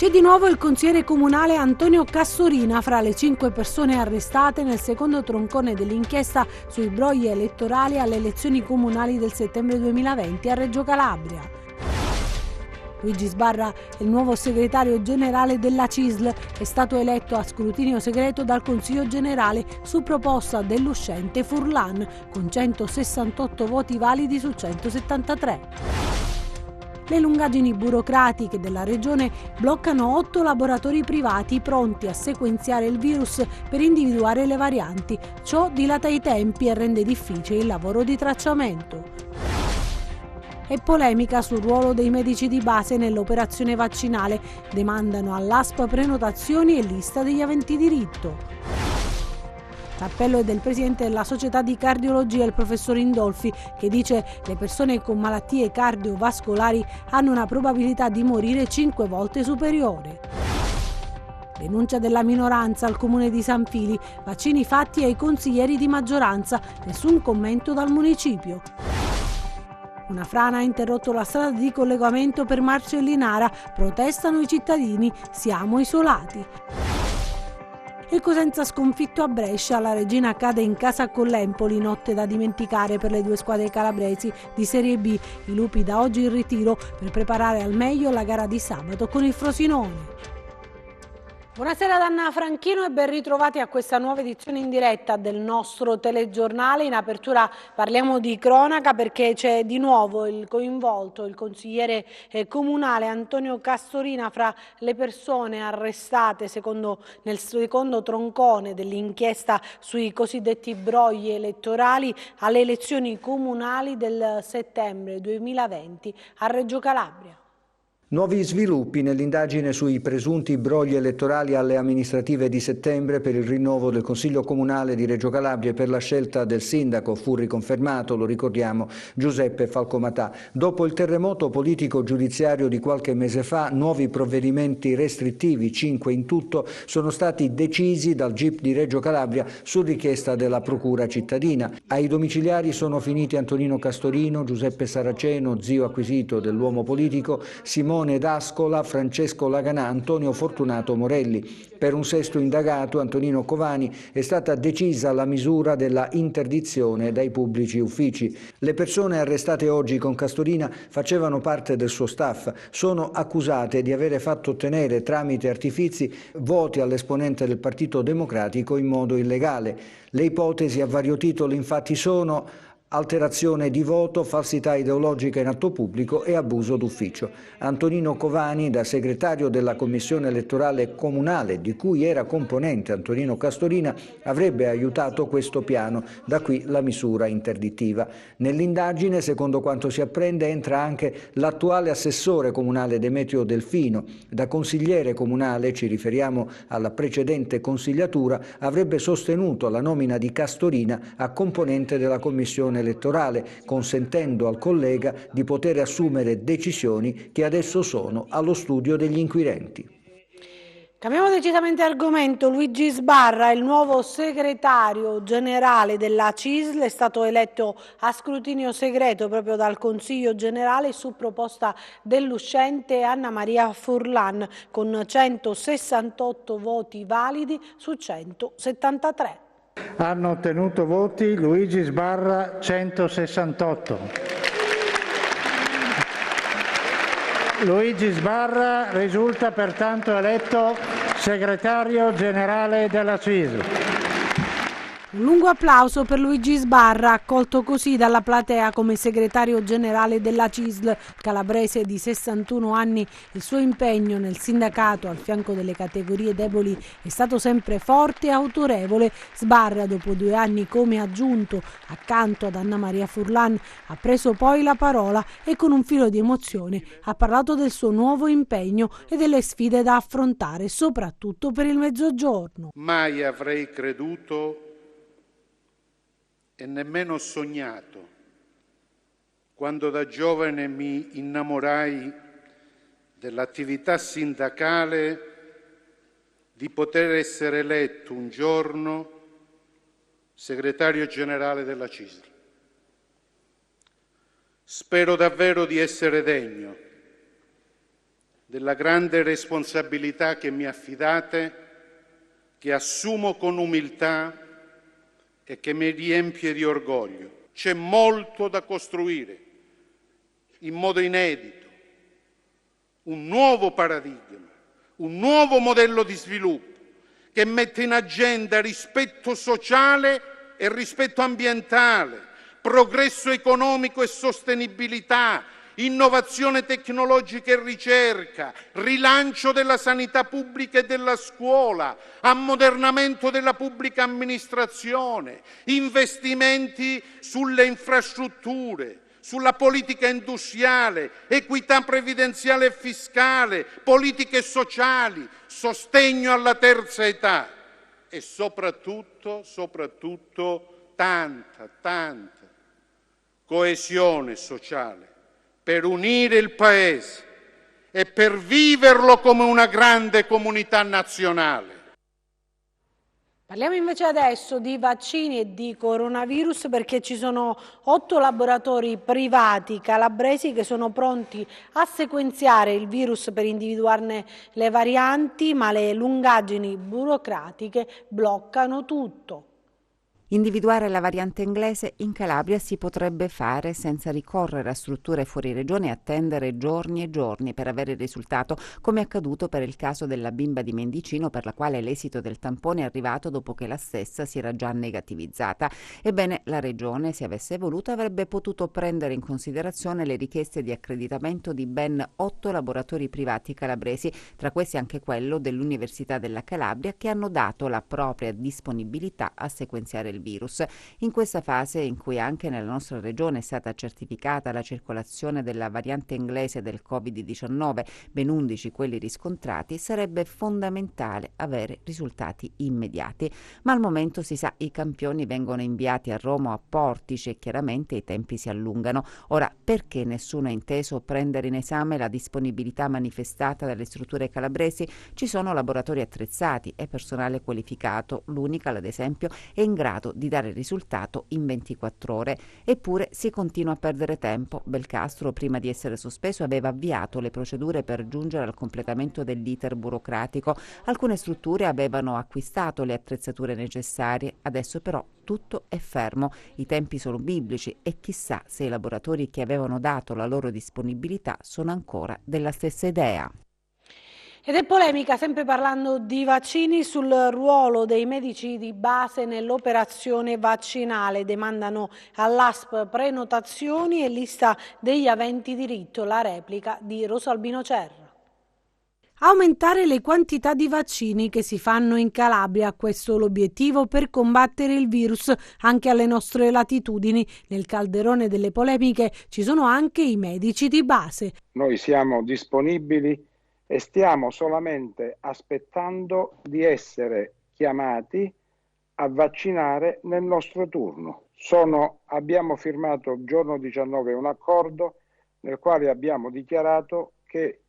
C'è di nuovo il consigliere comunale Antonio Castorina fra le 5 persone arrestate nel secondo troncone dell'inchiesta sui brogli elettorali alle elezioni comunali del settembre 2020 a Reggio Calabria. Luigi Sbarra è il nuovo segretario generale della CISL, è stato eletto a scrutinio segreto dal Consiglio generale su proposta dell'uscente Furlan, con 168 voti validi su 173. Le lungaggini burocratiche della regione bloccano 8 laboratori privati pronti a sequenziare il virus per individuare le varianti. Ciò dilata i tempi e rende difficile il lavoro di tracciamento. E polemica sul ruolo dei medici di base nell'operazione vaccinale. Demandano all'ASP prenotazioni e lista degli aventi diritto. L'appello è del presidente della società di cardiologia, il professor Indolfi, che dice che le persone con malattie cardiovascolari hanno una probabilità di morire 5 volte superiore. Denuncia della minoranza al comune di San Fili, vaccini fatti ai consiglieri di maggioranza, nessun commento dal municipio. Una frana ha interrotto la strada di collegamento per Marcellinara, protestano i cittadini, siamo isolati. Il Cosenza sconfitto a Brescia, la Regina cade in casa con l'Empoli, notte da dimenticare per le 2 squadre calabresi di Serie B. I lupi da oggi in ritiro per preparare al meglio la gara di sabato con il Frosinone. Buonasera da Anna Franchino e ben ritrovati a questa nuova edizione in diretta del nostro telegiornale. In apertura parliamo di cronaca perché c'è di nuovo il coinvolto, il consigliere comunale Antonio Castorina fra le persone arrestate nel secondo troncone dell'inchiesta sui cosiddetti brogli elettorali alle elezioni comunali del settembre 2020 a Reggio Calabria. Nuovi sviluppi nell'indagine sui presunti brogli elettorali alle amministrative di settembre per il rinnovo del Consiglio Comunale di Reggio Calabria e per la scelta del sindaco fu riconfermato, lo ricordiamo, Giuseppe Falcomatà. Dopo il terremoto politico-giudiziario di qualche mese fa, nuovi provvedimenti restrittivi, 5 in tutto, sono stati decisi dal GIP di Reggio Calabria su richiesta della Procura cittadina. Ai domiciliari sono finiti Antonino Castorino, Giuseppe Saraceno, zio acquisito dell'uomo politico, Simone D'Ascola, Francesco Laganà, Antonio Fortunato Morelli. Per un sesto indagato, Antonino Covani, è stata decisa la misura della interdizione dai pubblici uffici. Le persone arrestate oggi con Castorina facevano parte del suo staff. Sono accusate di avere fatto ottenere tramite artifizi voti all'esponente del Partito Democratico in modo illegale. Le ipotesi a vario titolo infatti sono alterazione di voto, falsità ideologica in atto pubblico e abuso d'ufficio. Antonino Covani, da segretario della Commissione elettorale comunale, di cui era componente Antonino Castorina, avrebbe aiutato questo piano, da qui la misura interdittiva. Nell'indagine, secondo quanto si apprende, entra anche l'attuale assessore comunale Demetrio Delfino. Da consigliere comunale, ci riferiamo alla precedente consigliatura, avrebbe sostenuto la nomina di Castorina a componente della Commissione elettorale, consentendo al collega di poter assumere decisioni che adesso sono allo studio degli inquirenti. Cambiamo decisamente argomento. Luigi Sbarra, il nuovo segretario generale della CISL, è stato eletto a scrutinio segreto proprio dal Consiglio generale su proposta dell'uscente Anna Maria Furlan con 168 voti validi su 173. Hanno ottenuto voti Luigi Sbarra 168. Luigi Sbarra risulta pertanto eletto segretario generale della CISL. Un lungo applauso per Luigi Sbarra, accolto così dalla platea come segretario generale della CISL, calabrese di 61 anni. Il suo impegno nel sindacato al fianco delle categorie deboli è stato sempre forte e autorevole. Sbarra, dopo 2 anni come aggiunto accanto ad Anna Maria Furlan, ha preso poi la parola e con un filo di emozione ha parlato del suo nuovo impegno e delle sfide da affrontare, soprattutto per il Mezzogiorno. Mai avrei creduto e nemmeno sognato, quando da giovane mi innamorai dell'attività sindacale, di poter essere eletto un giorno segretario generale della CISL. Spero davvero di essere degno della grande responsabilità che mi affidate, che assumo con umiltà e che mi riempie di orgoglio. C'è molto da costruire in modo inedito, un nuovo paradigma, un nuovo modello di sviluppo che mette in agenda rispetto sociale e rispetto ambientale, progresso economico e sostenibilità, innovazione tecnologica e ricerca, rilancio della sanità pubblica e della scuola, ammodernamento della pubblica amministrazione, investimenti sulle infrastrutture, sulla politica industriale, equità previdenziale e fiscale, politiche sociali, sostegno alla terza età e soprattutto tanta coesione sociale per unire il Paese e per viverlo come una grande comunità nazionale. Parliamo invece adesso di vaccini e di coronavirus, perché ci sono 8 laboratori privati calabresi che sono pronti a sequenziare il virus per individuarne le varianti, ma le lungaggini burocratiche bloccano tutto. Individuare la variante inglese in Calabria si potrebbe fare senza ricorrere a strutture fuori regione e attendere giorni e giorni per avere il risultato, come è accaduto per il caso della bimba di Mendicino, per la quale l'esito del tampone è arrivato dopo che la stessa si era già negativizzata. Ebbene, la regione, se avesse voluto, avrebbe potuto prendere in considerazione le richieste di accreditamento di ben 8 laboratori privati calabresi, tra questi anche quello dell'Università della Calabria, che hanno dato la propria disponibilità a sequenziare il virus. In questa fase, in cui anche nella nostra regione è stata certificata la circolazione della variante inglese del Covid-19, ben 11 quelli riscontrati, sarebbe fondamentale avere risultati immediati. Ma al momento, si sa, i campioni vengono inviati a Roma o a Portici e chiaramente i tempi si allungano. Ora, perché nessuno ha inteso prendere in esame la disponibilità manifestata dalle strutture calabresi? Ci sono laboratori attrezzati e personale qualificato. L'Unical, ad esempio, è in grado di dare il risultato in 24 ore. Eppure si continua a perdere tempo. Belcastro, prima di essere sospeso, aveva avviato le procedure per giungere al completamento dell'iter burocratico. Alcune strutture avevano acquistato le attrezzature necessarie, adesso però tutto è fermo. I tempi sono biblici e chissà se i laboratori che avevano dato la loro disponibilità sono ancora della stessa idea. Ed è polemica, sempre parlando di vaccini, sul ruolo dei medici di base nell'operazione vaccinale. Demandano all'ASP prenotazioni e lista degli aventi diritto. La replica di Rosalbino Cerra. Aumentare le quantità di vaccini che si fanno in Calabria, questo è l'obiettivo per combattere il virus anche alle nostre latitudini. Nel calderone delle polemiche ci sono anche i medici di base. Noi siamo disponibili e stiamo solamente aspettando di essere chiamati a vaccinare nel nostro turno. Abbiamo firmato il giorno 19 un accordo nel quale abbiamo dichiarato che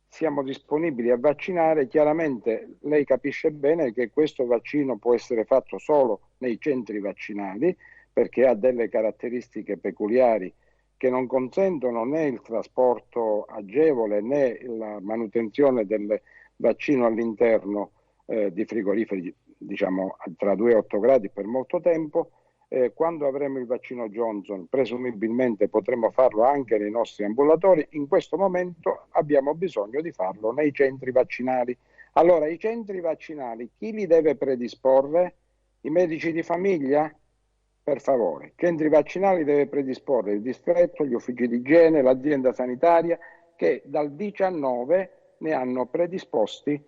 siamo disponibili a vaccinare. Chiaramente lei capisce bene che questo vaccino può essere fatto solo nei centri vaccinali, perché ha delle caratteristiche peculiari che non consentono né il trasporto agevole né la manutenzione del vaccino all'interno di frigoriferi, diciamo tra 2 e 8 gradi per molto tempo. Quando avremo il vaccino Johnson, presumibilmente potremo farlo anche nei nostri ambulatori. In questo momento abbiamo bisogno di farlo nei centri vaccinali. Allora, i centri vaccinali, chi li deve predisporre? I medici di famiglia? Per favore, centri vaccinali deve predisporre il distretto, gli uffici di igiene, l'azienda sanitaria, che dal 19 ne hanno predisposti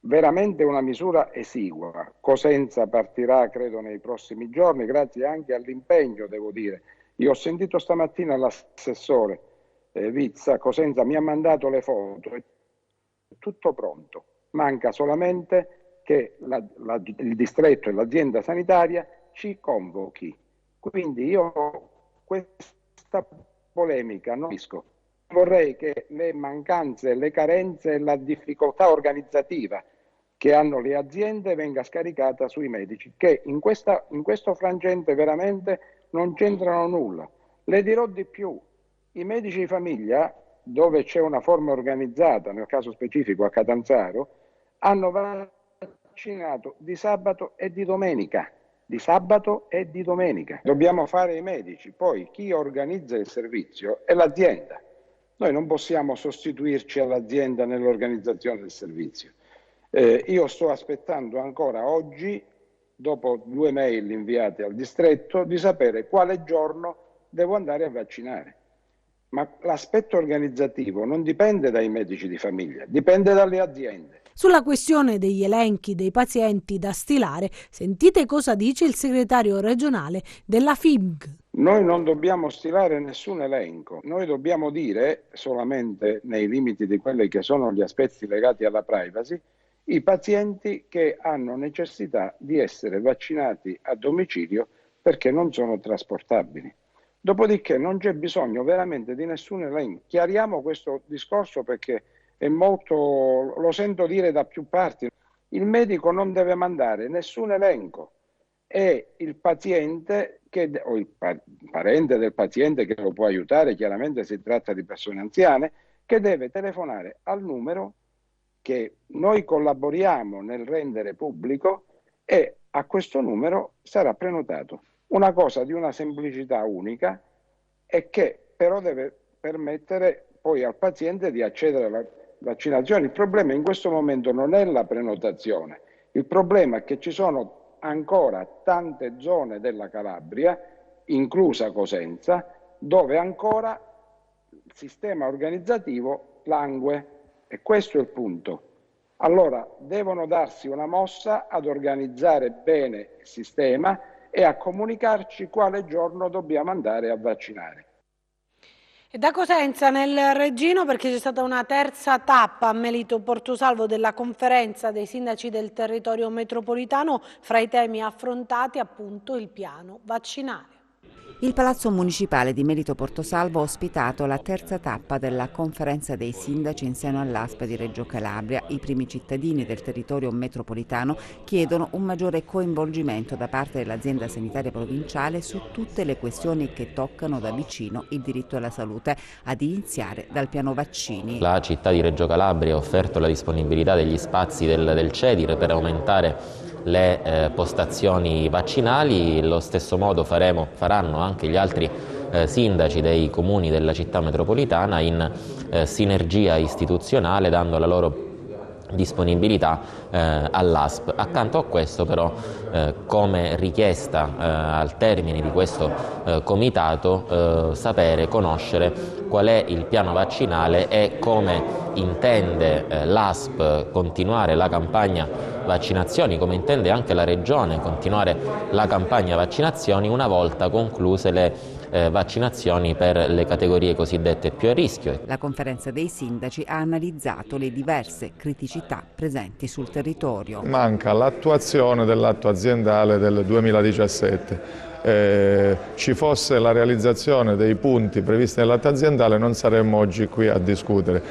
veramente una misura esigua. Cosenza partirà credo nei prossimi giorni, grazie anche all'impegno, devo dire. Io ho sentito stamattina l'assessore Vizza. Cosenza mi ha mandato le foto, è tutto pronto, manca solamente che il distretto e l'azienda sanitaria ci convochi. Quindi io questa polemica non capisco. Vorrei che le mancanze, le carenze e la difficoltà organizzativa che hanno le aziende venga scaricata sui medici, che in questo frangente veramente non c'entrano nulla. Le dirò di più: i medici di famiglia dove c'è una forma organizzata, nel caso specifico a Catanzaro, hanno vaccinato di sabato e di domenica. Di sabato e di domenica. Dobbiamo fare i medici, poi chi organizza il servizio è l'azienda. Noi non possiamo sostituirci all'azienda nell'organizzazione del servizio. Io sto aspettando ancora oggi, dopo 2 mail inviate al distretto, di sapere quale giorno devo andare a vaccinare. Ma l'aspetto organizzativo non dipende dai medici di famiglia, dipende dalle aziende. Sulla questione degli elenchi dei pazienti da stilare, sentite cosa dice il segretario regionale della FIMG. Noi non dobbiamo stilare nessun elenco, noi dobbiamo dire, solamente nei limiti di quelli che sono gli aspetti legati alla privacy, i pazienti che hanno necessità di essere vaccinati a domicilio perché non sono trasportabili. Dopodiché non c'è bisogno veramente di nessun elenco. Chiariamo questo discorso perché è molto, lo sento dire da più parti. Il medico non deve mandare nessun elenco, è il paziente o il parente del paziente che lo può aiutare, chiaramente si tratta di persone anziane, che deve telefonare al numero che noi collaboriamo nel rendere pubblico e a questo numero sarà prenotato. Una cosa di una semplicità unica e che però deve permettere poi al paziente di accedere alla vaccinazione. Il problema in questo momento non è la prenotazione, il problema è che ci sono ancora tante zone della Calabria, inclusa Cosenza, dove ancora il sistema organizzativo langue e questo è il punto. Allora devono darsi una mossa ad organizzare bene il sistema e a comunicarci quale giorno dobbiamo andare a vaccinare. E da Cosenza nel Reggino, perché c'è stata una terza tappa a Melito Portosalvo della conferenza dei sindaci del territorio metropolitano, fra i temi affrontati appunto il piano vaccinale. Il Palazzo Municipale di Melito Portosalvo ha ospitato la terza tappa della conferenza dei sindaci in seno all'ASP di Reggio Calabria. I primi cittadini del territorio metropolitano chiedono un maggiore coinvolgimento da parte dell'azienda sanitaria provinciale su tutte le questioni che toccano da vicino il diritto alla salute, ad iniziare dal piano vaccini. La città di Reggio Calabria ha offerto la disponibilità degli spazi del CEDIR per aumentare le postazioni vaccinali. Lo stesso modo faranno anche gli altri sindaci dei comuni della città metropolitana in sinergia istituzionale, dando la loro disponibilità all'ASP. Accanto a questo però, come richiesta al termine di questo comitato, conoscere qual è il piano vaccinale e come intende l'ASP continuare la campagna vaccinazioni, come intende anche la Regione continuare la campagna vaccinazioni una volta concluse le vaccinazioni per le categorie cosiddette più a rischio. La conferenza dei sindaci ha analizzato le diverse criticità presenti sul territorio. Manca l'attuazione dell'atto aziendale del 2017. Ci fosse la realizzazione dei punti previsti nell'atto aziendale non saremmo oggi qui a discutere.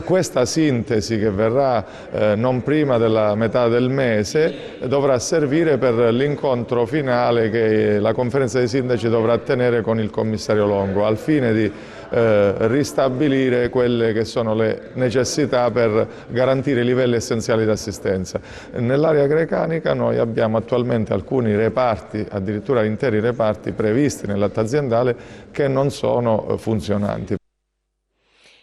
Questa sintesi, che verrà non prima della metà del mese, dovrà servire per l'incontro finale che la conferenza dei sindaci dovrà tenere con il commissario Longo al fine di ristabilire quelle che sono le necessità per garantire i livelli essenziali di assistenza. Nell'area grecanica noi abbiamo attualmente alcuni reparti, addirittura interi reparti previsti nell'atto aziendale, che non sono funzionanti.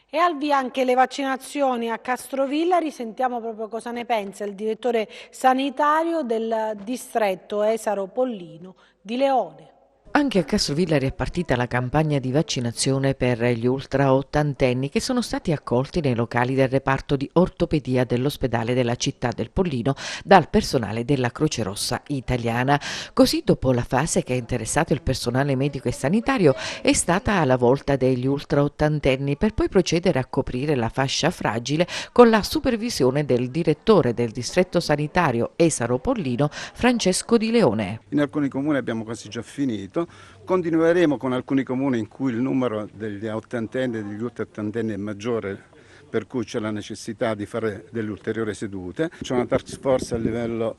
E al via anche le vaccinazioni a Castrovillari, sentiamo proprio cosa ne pensa il direttore sanitario del distretto Esaro Pollino di Leone. Anche a Castrovillari è partita la campagna di vaccinazione per gli ultra ottantenni che sono stati accolti nei locali del reparto di ortopedia dell'ospedale della città del Pollino dal personale della Croce Rossa italiana. Così, dopo la fase che ha interessato il personale medico e sanitario, è stata la volta degli ultra ottantenni, per poi procedere a coprire la fascia fragile con la supervisione del direttore del distretto sanitario Esaro Pollino, Francesco Di Leone. In alcuni comuni abbiamo quasi già finito. Continueremo con alcuni comuni in cui il numero degli ottantenni e degli ultra ottantenni è maggiore, per cui c'è la necessità di fare delle ulteriori sedute. C'è una task force a livello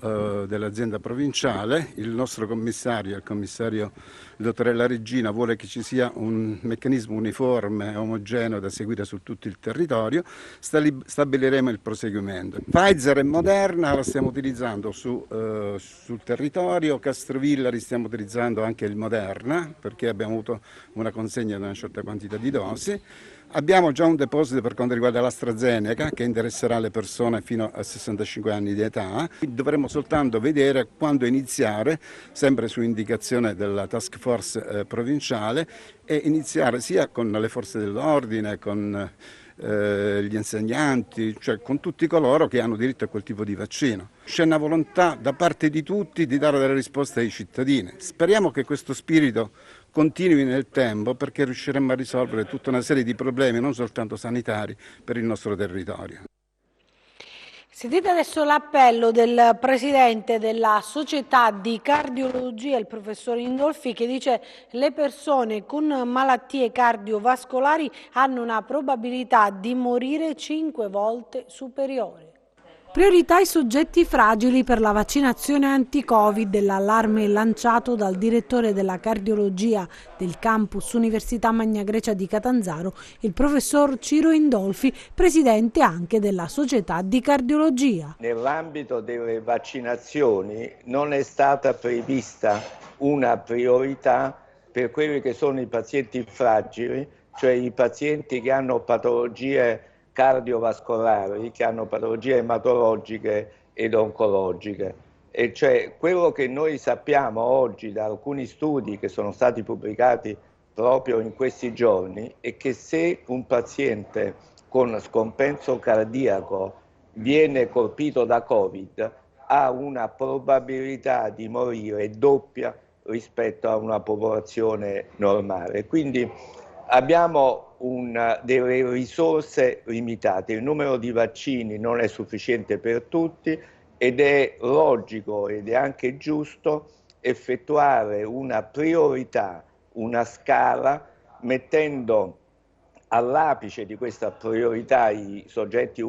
dell'azienda provinciale, il nostro commissario, il dottorella Regina, vuole che ci sia un meccanismo uniforme e omogeneo da seguire su tutto il territorio, stabiliremo il proseguimento. Pfizer e Moderna la stiamo utilizzando sul territorio, Castrovillari stiamo utilizzando anche il Moderna perché abbiamo avuto una consegna di una certa quantità di dosi. Abbiamo già un deposito per quanto riguarda l'AstraZeneca che interesserà le persone fino a 65 anni di età. Dovremo soltanto vedere quando iniziare, sempre su indicazione della task force provinciale, e iniziare sia con le forze dell'ordine, con gli insegnanti, cioè con tutti coloro che hanno diritto a quel tipo di vaccino. C'è una volontà da parte di tutti di dare delle risposte ai cittadini. Speriamo che questo spirito continui nel tempo perché riusciremo a risolvere tutta una serie di problemi, non soltanto sanitari, per il nostro territorio. Sentite adesso l'appello del presidente della società di cardiologia, il professor Indolfi, che dice che le persone con malattie cardiovascolari hanno una probabilità di morire 5 volte superiore. Priorità ai soggetti fragili per la vaccinazione anti-Covid. L'allarme lanciato dal direttore della cardiologia del campus Università Magna Grecia di Catanzaro, il professor Ciro Indolfi, presidente anche della società di cardiologia. Nell'ambito delle vaccinazioni non è stata prevista una priorità per quelli che sono i pazienti fragili, cioè i pazienti che hanno patologie cardiovascolari, che hanno patologie ematologiche ed oncologiche. E cioè quello che noi sappiamo oggi da alcuni studi che sono stati pubblicati proprio in questi giorni è che se un paziente con scompenso cardiaco viene colpito da Covid ha una probabilità di morire doppia rispetto a una popolazione normale. Quindi abbiamo delle risorse limitate, il numero di vaccini non è sufficiente per tutti ed è logico ed è anche giusto effettuare una priorità, una scala, mettendo all'apice di questa priorità i soggetti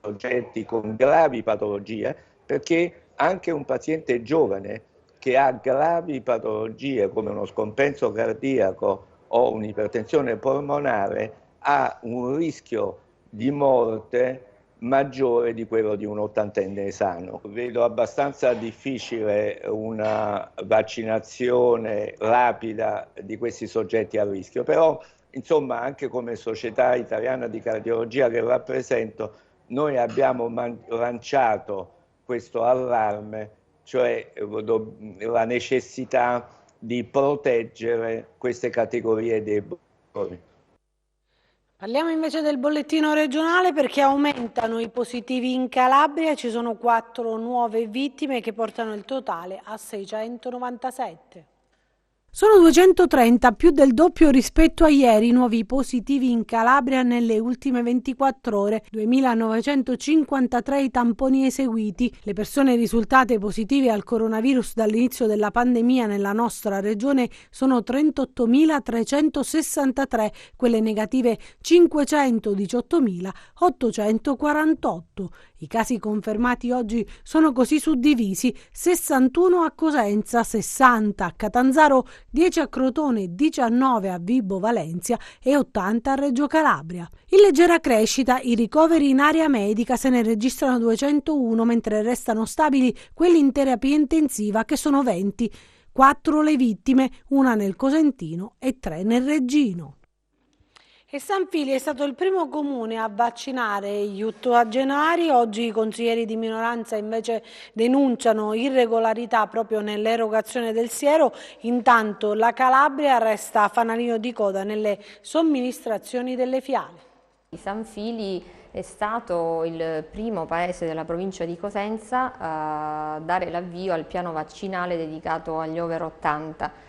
soggetti con gravi patologie, perché anche un paziente giovane che ha gravi patologie come uno scompenso cardiaco o un'ipertensione polmonare ha un rischio di morte maggiore di quello di un ottantenne sano. Vedo abbastanza difficile una vaccinazione rapida di questi soggetti a rischio, però insomma anche come Società Italiana di Cardiologia che rappresento, noi abbiamo lanciato questo allarme, cioè la necessità di proteggere queste categorie deboli. Parliamo invece del bollettino regionale perché aumentano i positivi in Calabria, ci sono 4 nuove vittime che portano il totale a 697. Sono 230, più del doppio rispetto a ieri, nuovi positivi in Calabria nelle ultime 24 ore, 2.953 i tamponi eseguiti. Le persone risultate positive al coronavirus dall'inizio della pandemia nella nostra regione sono 38.363, quelle negative 518.848. I casi confermati oggi sono così suddivisi: 61 a Cosenza, 60 a Catanzaro, 10 a Crotone, 19 a Vibo Valencia e 80 a Reggio Calabria. In leggera crescita i ricoveri in area medica, se ne registrano 201, mentre restano stabili quelli in terapia intensiva che sono 20. 4 le vittime, una nel Cosentino e 3 nel Reggino. E San Fili è stato il primo comune a vaccinare gli ottogenari. Oggi i consiglieri di minoranza invece denunciano irregolarità proprio nell'erogazione del siero. Intanto la Calabria resta fanalino di coda nelle somministrazioni delle fiale. San Fili è stato il primo paese della provincia di Cosenza a dare l'avvio al piano vaccinale dedicato agli over 80.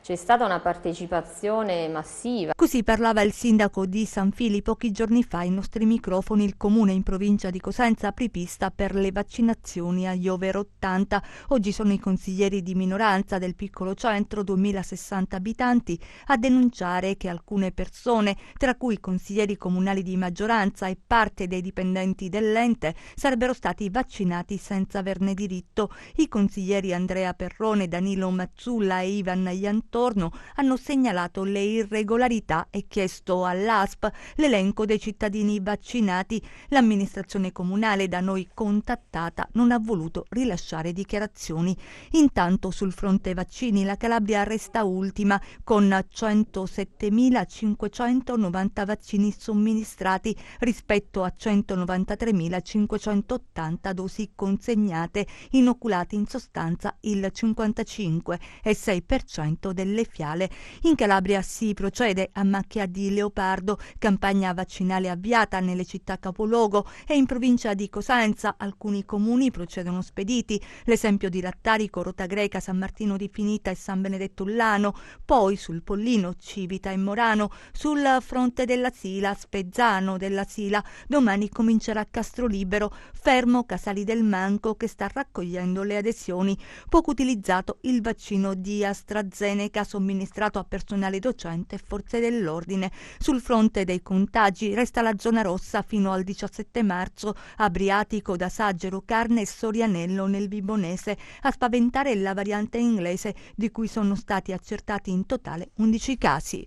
c'è stata una partecipazione massiva. Così parlava il sindaco di San Fili pochi giorni fa ai nostri microfoni. Il comune in provincia di Cosenza apre pista per le vaccinazioni agli over 80. Oggi sono i consiglieri di minoranza del piccolo centro, 2060 abitanti, a denunciare che alcune persone, tra cui consiglieri comunali di maggioranza e parte dei dipendenti dell'ente, sarebbero stati vaccinati senza averne diritto. I consiglieri Andrea Perrone, Danilo Mazzulla e Ivan Iantorno hanno segnalato le irregolarità e chiesto all'ASP l'elenco dei cittadini vaccinati. L'amministrazione comunale, da noi contattata, non ha voluto rilasciare dichiarazioni. Intanto sul fronte vaccini la Calabria resta ultima con 107.590 vaccini somministrati rispetto a 193.580 dosi consegnate, inoculati in sostanza il 55,6% delle fiale. In Calabria si procede a macchia di leopardo, campagna vaccinale avviata nelle città capoluogo, e in provincia di Cosenza alcuni comuni procedono spediti, l'esempio di Rattarico, Rotagreca, San Martino di Finita e San Benedetto Ullano. Poi sul Pollino, Civita e Morano. Sul fronte della Sila, Spezzano della Sila, domani comincerà Castrolibero, fermo Casali del Manco che sta raccogliendo le adesioni. Poco utilizzato il vaccino di AstraZeneca somministrato a personale docente e forze dell'ordine. Sul fronte dei contagi resta la zona rossa fino al 17 marzo, Adriatico, da Saggero, Carne e Sorianello nel Vibonese. A spaventare la variante inglese, di cui sono stati accertati in totale 11 casi.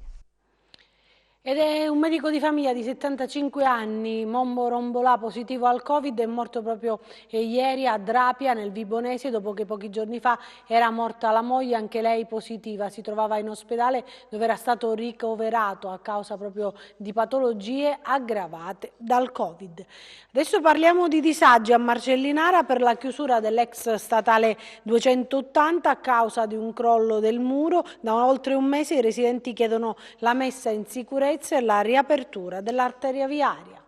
Ed è un medico di famiglia di 75 anni, Mombo Rombolà, positivo al Covid, è morto proprio ieri a Drapia, nel Vibonese, dopo che pochi giorni fa era morta la moglie, anche lei positiva. Si trovava in ospedale dove era stato ricoverato a causa proprio di patologie aggravate dal Covid. Adesso parliamo di disagi a Marcellinara per la chiusura dell'ex statale 280 a causa di un crollo del muro. Da oltre un mese i residenti chiedono la messa in sicurezza e la riapertura dell'arteria viaria.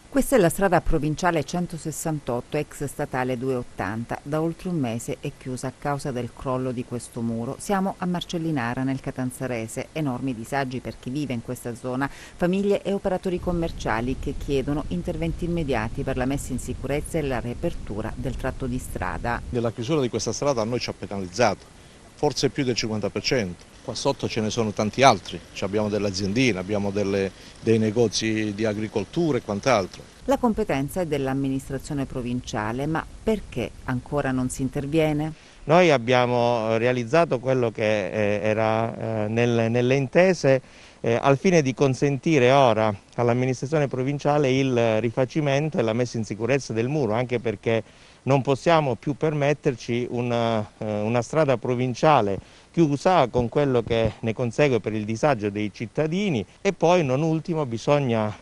Questa è la strada provinciale 168, ex statale 280. Da oltre un mese è chiusa a causa del crollo di questo muro. Siamo a Marcellinara, nel Catanzarese. Enormi disagi per chi vive in questa zona, famiglie e operatori commerciali che chiedono interventi immediati per la messa in sicurezza e la riapertura del tratto di strada. Della chiusura di questa strada a noi ci ha penalizzato, forse più del 50%. Qua sotto ce ne sono tanti altri, abbiamo delle aziendine, abbiamo dei negozi di agricoltura e quant'altro. La competenza è dell'amministrazione provinciale, ma perché ancora non si interviene? Noi abbiamo realizzato quello che era nelle intese al fine di consentire ora all'amministrazione provinciale il rifacimento e la messa in sicurezza del muro, anche perché non possiamo più permetterci una strada provinciale chiusa con quello che ne consegue per il disagio dei cittadini. E poi, non ultimo, bisogna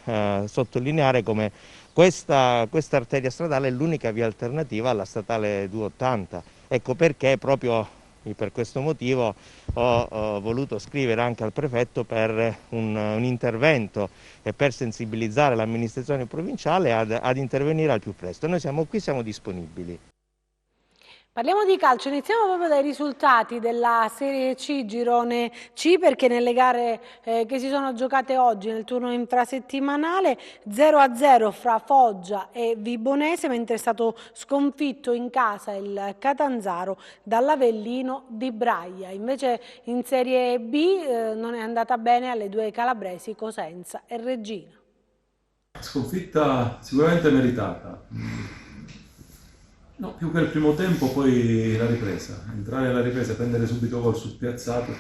sottolineare come questa arteria stradale è l'unica via alternativa alla statale 280. Ecco perché proprio per questo motivo ho voluto scrivere anche al prefetto per un intervento e per sensibilizzare l'amministrazione provinciale ad intervenire al più presto. Noi siamo qui, siamo disponibili. Parliamo di calcio, iniziamo proprio dai risultati della Serie C, Girone C, perché nelle gare che si sono giocate oggi nel turno infrasettimanale 0-0 fra Foggia e Vibonese, mentre è stato sconfitto in casa il Catanzaro dall'Avellino di Braia. Invece in Serie B non è andata bene alle due calabresi, Cosenza e Reggina. Sconfitta sicuramente meritata. No, più che il primo tempo, poi la ripresa. Entrare alla ripresa e prendere subito gol sul piazzato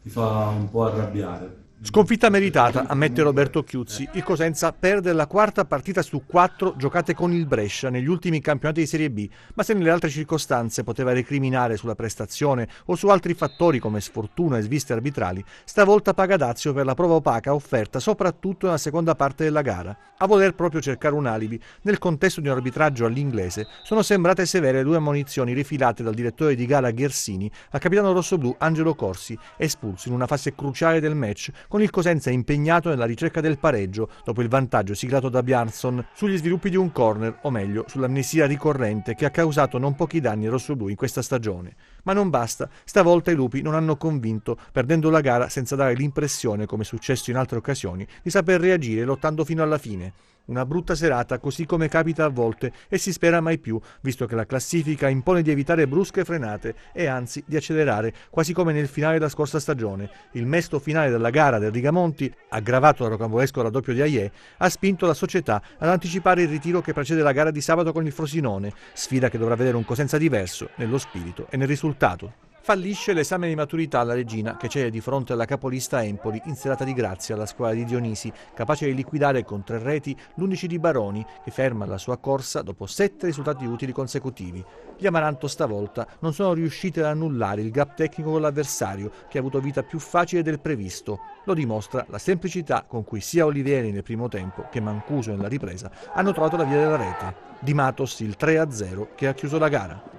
ti fa un po' arrabbiare. Sconfitta meritata, ammette Roberto Chiuzzi. Il Cosenza perde la quarta partita su 4 giocate con il Brescia negli ultimi campionati di Serie B, ma se nelle altre circostanze poteva recriminare sulla prestazione o su altri fattori come sfortuna e sviste arbitrali, stavolta paga dazio per la prova opaca offerta soprattutto nella seconda parte della gara. A voler proprio cercare un alibi, nel contesto di un arbitraggio all'inglese, sono sembrate severe 2 ammonizioni rifilate dal direttore di gara Ghersini al capitano rossoblù Angelo Corsi, espulso in una fase cruciale del match, con il Cosenza impegnato nella ricerca del pareggio dopo il vantaggio siglato da Bjarnason sugli sviluppi di un corner, o meglio sull'amnesia ricorrente che ha causato non pochi danni ai rossoblù in questa stagione. Ma non basta, stavolta i lupi non hanno convinto, perdendo la gara senza dare l'impressione, come è successo in altre occasioni, di saper reagire lottando fino alla fine. Una brutta serata, così come capita a volte, e si spera mai più, visto che la classifica impone di evitare brusche frenate e anzi di accelerare, quasi come nel finale della scorsa stagione. Il mesto finale della gara del Rigamonti, aggravato dal rocambolesco raddoppio di Aie, ha spinto la società ad anticipare il ritiro che precede la gara di sabato con il Frosinone, sfida che dovrà vedere un Cosenza diverso nello spirito e nel risultato. Fallisce l'esame di maturità alla Regina, che cede di fronte alla capolista Empoli in serata di grazia alla squadra di Dionisi, capace di liquidare con 3 reti l'11 di Baroni, che ferma la sua corsa dopo 7 risultati utili consecutivi. Gli Amaranto stavolta non sono riusciti ad annullare il gap tecnico con l'avversario, che ha avuto vita più facile del previsto. Lo dimostra la semplicità con cui sia Olivieri nel primo tempo che Mancuso nella ripresa hanno trovato la via della rete. Di Matos il 3-0 che ha chiuso la gara.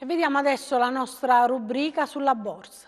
E vediamo adesso la nostra rubrica sulla borsa.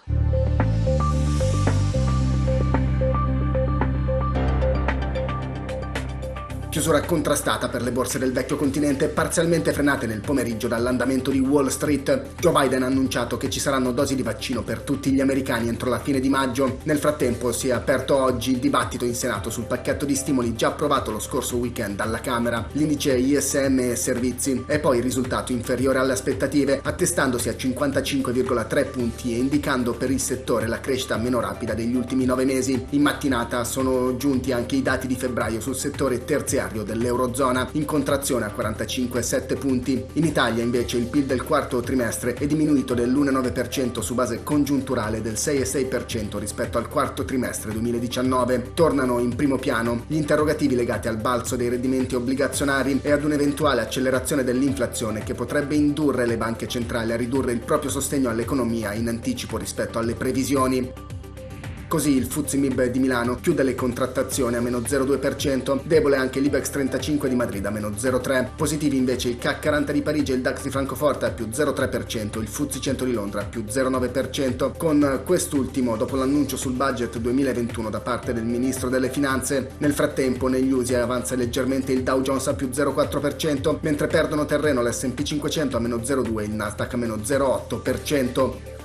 Chiusura contrastata per le borse del vecchio continente, parzialmente frenate nel pomeriggio dall'andamento di Wall Street. Joe Biden ha annunciato che ci saranno dosi di vaccino per tutti gli americani entro la fine di maggio. Nel frattempo si è aperto oggi il dibattito in Senato sul pacchetto di stimoli già approvato lo scorso weekend dalla Camera. L'indice ISM e servizi è poi risultato inferiore alle aspettative, attestandosi a 55,3 punti e indicando per il settore la crescita meno rapida degli ultimi 9 mesi. In mattinata sono giunti anche i dati di febbraio sul settore terziario dell'Eurozona, in contrazione a 45,7 punti. In Italia invece il PIL del quarto trimestre è diminuito dell'1,9% su base congiunturale, del 6,6% rispetto al quarto trimestre 2019. Tornano in primo piano gli interrogativi legati al balzo dei rendimenti obbligazionari e ad un'eventuale accelerazione dell'inflazione che potrebbe indurre le banche centrali a ridurre il proprio sostegno all'economia in anticipo rispetto alle previsioni. Così il FTSE MIB di Milano chiude le contrattazioni a meno 0,2%, debole anche l'Ibex 35 di Madrid a meno 0,3%, positivi invece il CAC 40 di Parigi e il DAX di Francoforte a più 0,3%, il FTSE 100 di Londra a più 0,9%, con quest'ultimo dopo l'annuncio sul budget 2021 da parte del Ministro delle Finanze. Nel frattempo negli USA avanza leggermente il Dow Jones a più 0,4%, mentre perdono terreno l'S&P 500 a meno 0,2% e il Nasdaq a meno 0,8%.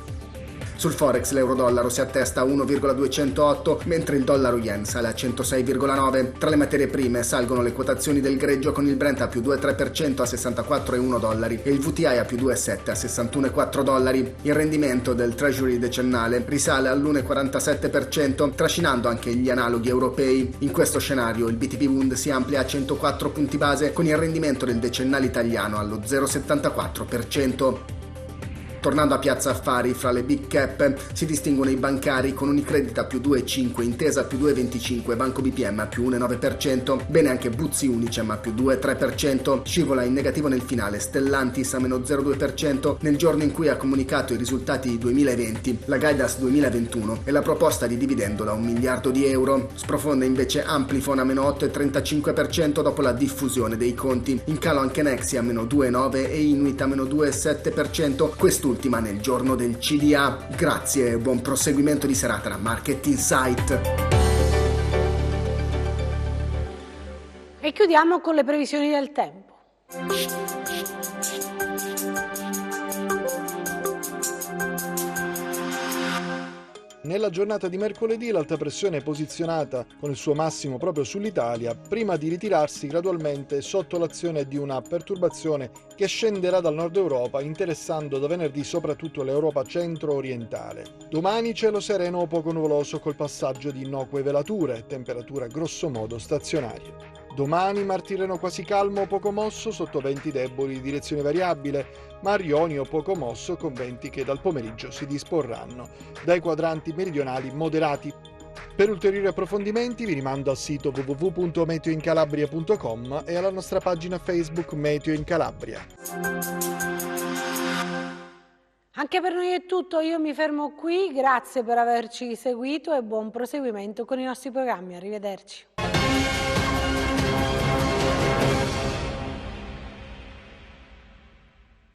Sul Forex l'euro-dollaro si attesta a 1,208, mentre il dollaro-yen sale a 106,9. Tra le materie prime salgono le quotazioni del greggio con il Brent a più 2,3% a $64,1 e il VTI a più 2,7 a $61,4. Il rendimento del Treasury decennale risale all'1,47%, trascinando anche gli analoghi europei. In questo scenario il BTP Bund si amplia a 104 punti base, con il rendimento del decennale italiano allo 0,74%. Tornando a Piazza Affari, fra le big cap si distinguono i bancari con Unicredit a più 2,5, Intesa a più 2,25, Banco BPM a più 1,9%, bene anche Buzzi Unicem a più 2,3%, scivola in negativo nel finale Stellantis a meno 0,2% nel giorno in cui ha comunicato i risultati 2020, la guidance 2021 e la proposta di dividendo da €1 miliardo. Sprofonda invece Amplifon a meno 8,35% dopo la diffusione dei conti, in calo anche Nexi a meno 2,9% e Inuit a meno 2,7%, quest'ultima nel giorno del CDA. Grazie e buon proseguimento di serata da Market Insight. E chiudiamo con le previsioni del tempo. Nella giornata di mercoledì l'alta pressione è posizionata con il suo massimo proprio sull'Italia, prima di ritirarsi gradualmente sotto l'azione di una perturbazione che scenderà dal nord Europa, interessando da venerdì soprattutto l'Europa centro-orientale. Domani cielo sereno o poco nuvoloso col passaggio di innocue velature, temperatura grossomodo stazionarie. Domani mar Tirreno quasi calmo o poco mosso sotto venti deboli di direzione variabile, mar Ionio poco mosso con venti che dal pomeriggio si disporranno dai quadranti meridionali moderati. Per ulteriori approfondimenti vi rimando al sito www.meteoincalabria.com e alla nostra pagina Facebook Meteo in Calabria. Anche per noi è tutto, io mi fermo qui, grazie per averci seguito e buon proseguimento con i nostri programmi, arrivederci.